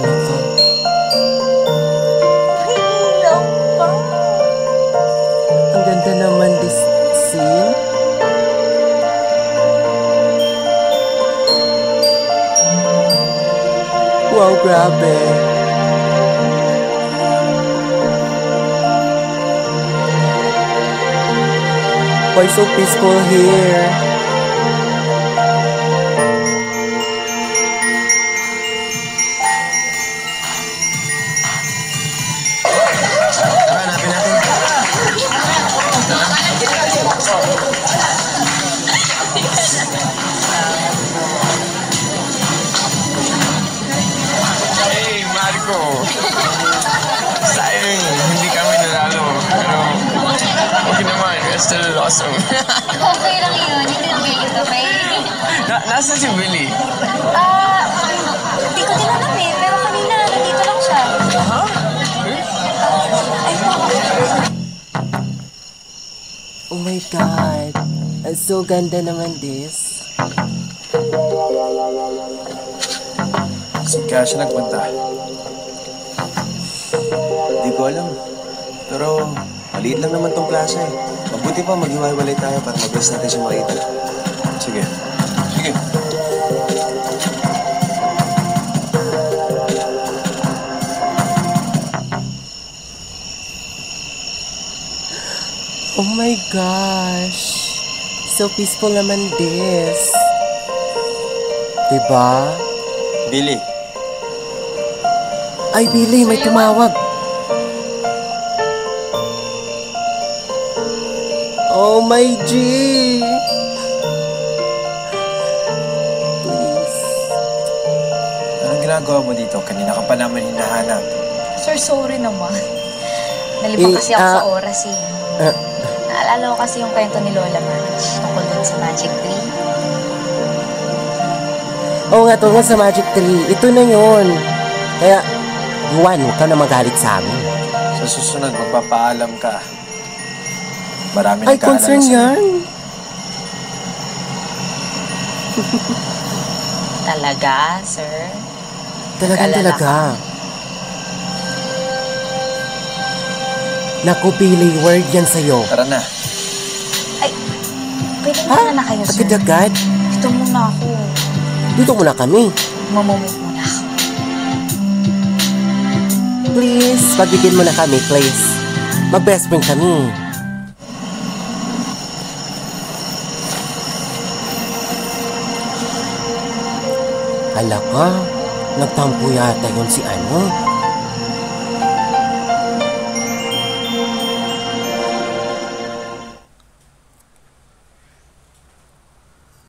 na to. Ilaw pa. Ang ganda naman this scene. Wow, grabe. Why so peaceful here? Hanapin natin. Hey, Marco! Sayang, hindi kami nanalo. Pero, okay naman. We're still awesome. Okay lang yun. You did great, okay? Nasaan si Billy? Hindi ko din alam eh. Pero kanina, nandito lang siya. Oh my God. Ang so ganda naman this. Saan kaya siya nagpunta? Hindi ko alam. Pero maliit lang naman tong klase. Mabuti pa maghiwa-hiwalay tayo para mabilis natin siya makita. Sige. Sige. Oh my gosh. So peaceful naman this. Diba? Billy. Ay, Billy, may tumawag. Oh my G. Please. Anong ginagawa mo dito? Kanina ka pa naman hinahanap. Sir, sorry naman. Nalibang kasi ako sa oras eh. Naalala ko kasi yung kwento ni Lola March tungkol dun sa Magic Tree. Oo nga, tungkol sa Magic Tree. Ito na yun. Kaya, Juan, huwag ka na magalit sa amin. Sa susunod, magpapaalam ka. Marami Ay, nagkaalala concern sa'yo. yan. Talaga, sir? Talagang Nag-alala talaga. Naku, Billy, word yan sa'yo. Tara na. Ay, pwede Ha? muna na kayo, sir. Agad-agad? Dito muna ako. Dito muna kami. Mamamove muna ako. Please, pagbigyan mo na kami, please. Mag-best friend kami. Hala ka, nagtampo yata yun si ano?